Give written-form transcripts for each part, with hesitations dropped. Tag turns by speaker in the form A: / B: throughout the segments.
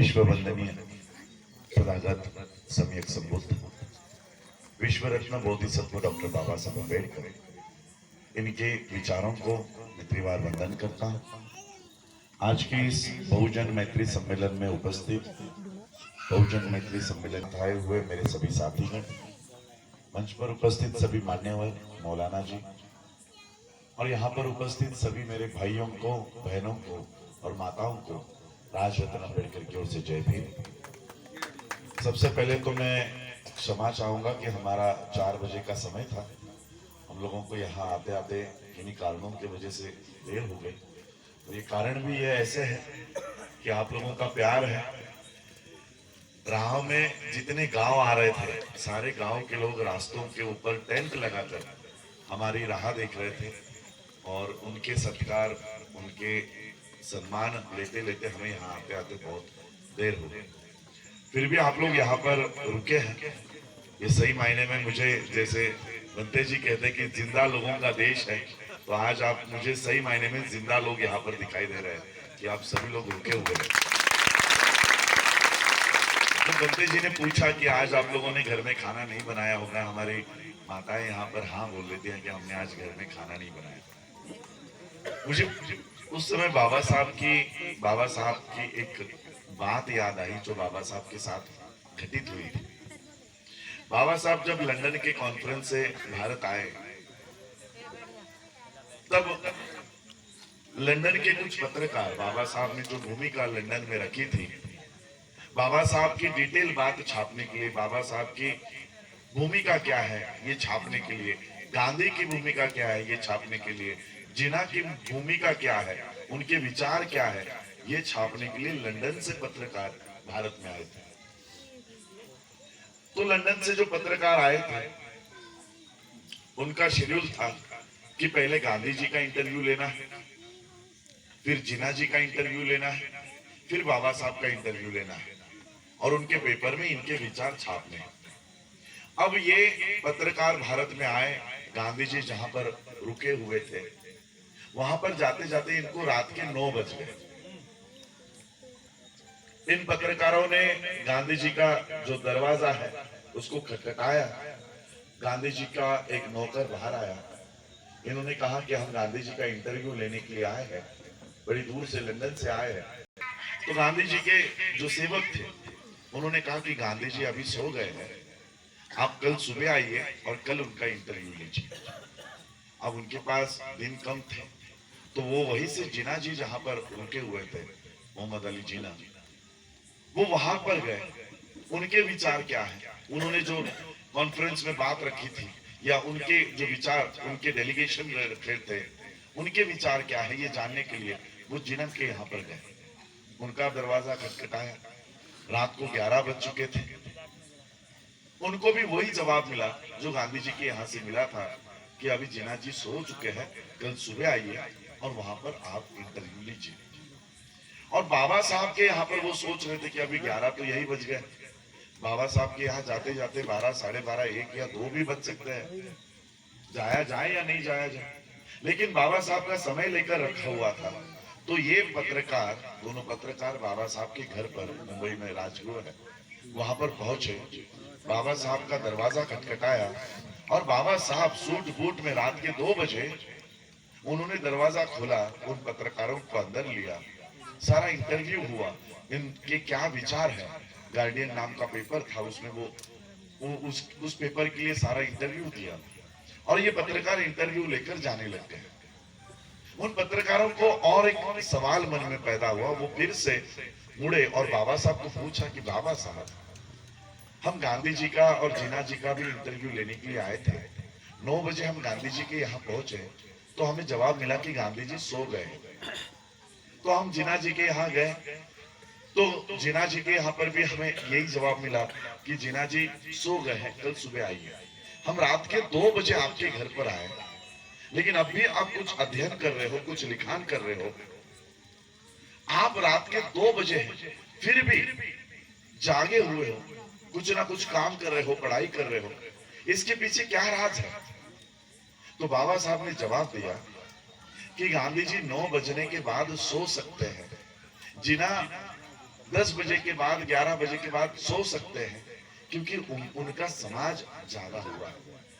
A: विश्व वंदनीय सदागत सम्यक संबुद्ध विश्व रत्न बोधिसत्व डॉक्टर बाबा साहब अम्बेडकर, इनके विचारों को मैं त्रिवार वंदन करता हूँ। आज के इस बहुजन मैत्री सम्मेलन में उपस्थित बहुजन मैत्री सम्मेलन आए हुए मेरे सभी साथीगण, मंच पर उपस्थित सभी मान्यवर मौलाना जी और यहाँ पर उपस्थित सभी मेरे भाइयों को, बहनों को और माताओं को राजरत्न अम्बेडकर की ओर से जय भीम। सबसे पहले तो मैं क्षमा चाहूंगा कि हमारा 4 बजे का समय था। हम लोगों को यहाँ आते आते किन्हीं कारणों की वजह से देर हो गई। और ये कारण भी ये ऐसे है कि आप लोगों का प्यार है। राह में जितने गांव आ रहे थे, सारे गांव के लोग रास्तों के ऊपर टेंट लगाकर हमारी राह देख रहे थे और उनके सत्कार, उनके सम्मान लेते लेते हमें यहाँ आते आते बहुत देर हो गई। फिर भी आप लोग यहाँ पर रुके हैं। ये सही मायने में मुझे, जैसे बंते जी कहते कि जिंदा लोगों का देश है, तो आज आप मुझे सही मायने में जिंदा लोग यहाँ पर दिखाई दे रहे हैं कि आप सभी लोग रुके हुए हैं। तो बंते जी ने पूछा कि आज आप लोगों ने घर में खाना नहीं बनाया होगा। हमारी माताएं यहाँ पर हाँ बोल देती हैं कि हमने आज घर में खाना नहीं बनाया। मुझे उस समय बाबा साहब की एक बात याद आई जो बाबा साहब के साथ घटित हुई थी। बाबा साहब जब लंदन के कॉन्फ्रेंस से भारत आए, तब लंदन के कुछ पत्रकार बाबा साहब ने जो भूमिका लंदन में रखी थी, बाबा साहब की डिटेल बात छापने के लिए, बाबा साहब की भूमिका क्या है ये छापने के लिए, गांधी की भूमिका क्या है ये छापने के लिए, जिन्ना की भूमिका क्या है, उनके विचार क्या है, ये छापने के लिए लंदन से पत्रकार भारत में आए थे। तो लंदन से जो पत्रकार आए थे, उनका शेड्यूल था कि पहले गांधी जी का इंटरव्यू लेना है, फिर जिन्ना जी का इंटरव्यू लेना है, फिर बाबा साहब का इंटरव्यू लेना है और उनके पेपर में इनके विचार छापने हैं। अब ये पत्रकार भारत में आए, गांधी जी जहां पर रुके हुए थे, वहां पर जाते जाते इनको रात के 9 बज गए। इन पत्रकारों ने गांधी जी का जो दरवाजा है उसको खटखटाया। गांधी जी का एक नौकर बाहर आया। इन्होंने कहा कि हम गांधी जी का इंटरव्यू लेने के लिए आए हैं, बड़ी दूर से लंदन से आए हैं। तो गांधी जी के जो सेवक थे उन्होंने कहा कि गांधी जी अभी सो गए हैं, आप कल सुबह आइए और कल उनका इंटरव्यू लीजिए। अब उनके पास दिन कम थे, तो वो वहीं से जिन्ना जी जहां पर रुके हुए थे, मोहम्मद अली जिन्ना, वो वहां पर गए। उनके विचार क्या है, उन्होंने जो कॉन्फ्रेंस में बात रखी थी या उनके जो विचार, उनके डेलीगेशन रखे थे, उनके विचार क्या है ये जानने के लिए वो जिन्ना के यहाँ पर गए। उनका दरवाजा खटखटाया। रात को 11 बज चुके थे। उनको भी वही जवाब मिला जो गांधी जी के यहाँ से मिला था कि अभी जिन्ना जी सो चुके हैं, कल सुबह आइए और वहां पर आप इंटरव्यू लीजिए। और बाबा साहब के यहाँ पर वो सोच रहे थे कि अभी 11 तो यही बज गए, बाबा साहब के यहाँ जाते जाते 12, साढ़े 12, 1 या 2 भी बज सकते हैं, जाया जाए या नहीं जाया जाए। लेकिन बाबा साहब का समय लेकर रखा हुआ था। तो ये पत्रकार, दोनों पत्रकार बाबा साहब के घर पर, मुंबई में राजगृह है, वहां पर पहुंचे। बाबा साहब का दरवाजा खटखटाया और बाबा साहब सूट बूट में रात के 2 बजे उन्होंने दरवाजा खोला, उन पत्रकारों को अंदर लिया, सारा इंटरव्यू हुआ। इनके क्या विचार है, गार्डियन नाम का पेपर था, उसमें वो उस पेपर के लिए सारा इंटरव्यू दिया और ये पत्रकार इंटरव्यू लेकर जाने लग गए। उन पत्रकारों को और एक सवाल मन में पैदा हुआ। वो फिर से मुड़े और बाबा साहब को पूछा कि बाबा साहब, हम गांधी जी का और जिन्ना जी का भी इंटरव्यू लेने के लिए आए थे। 9 बजे हम गांधी जी के यहाँ पहुंचे तो हमें जवाब मिला कि गांधी जी सो गए। तो हम जिन्ना जी के यहाँ गए तो जिन्ना जी के यहाँ पर भी हमें यही जवाब मिला कि जिन्ना जी सो गए हैं, कल सुबह आइए। हम रात के 2 बजे आपके घर पर आए, लेकिन अब भी आप कुछ अध्ययन कर रहे हो, कुछ लिखान कर रहे हो। आप रात के 2 बजे हैं, फिर भी जागे हुए हो, कुछ ना कुछ काम कर रहे हो, पढ़ाई कर रहे हो, इसके पीछे क्या राज है? तो बाबा साहब ने जवाब दिया कि गांधी जी 9 बजने के बाद सो सकते हैं, जिन्ना 10 बजे के बाद 11 बजे के बाद सो सकते हैं, क्योंकि उनका समाज जागा हुआ है,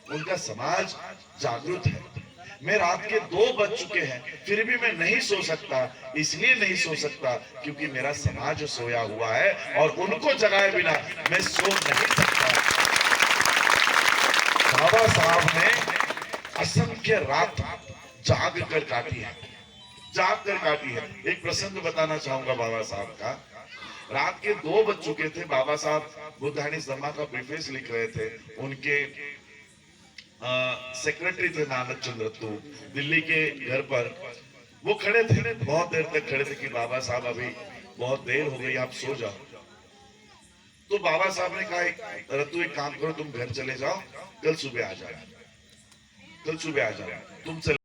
A: उनका समाज जागृत है। मैं रात के 2 बज चुके हैं फिर भी मैं नहीं सो सकता, इसलिए नहीं सो सकता क्योंकि मेरा समाज सोया हुआ है और उनको जगाए बिना मैं सो नहीं सकता। बाबा साहब ने असंख्य रात जाग कर काटी है, जाग कर काटी है। एक प्रसंग बताना चाहूंगा बाबा साहब का। रात के 2 बज चुके थे, बाबा साहब बुद्धानी धम्मा का प्रीफेस लिख रहे थे। उनके सेक्रेटरी थे नानक चंद्र तू, दिल्ली के घर पर वो खड़े थे, बहुत देर तक खड़े थे कि बाबा साहब अभी बहुत देर हो गई, आप सो जाओ। तो बाबा साहब ने कहा रत्तू एक काम करो, तुम घर चले जाओ, कल सुबह आ जाओ, कल सुबह आ जाओ, तुम चले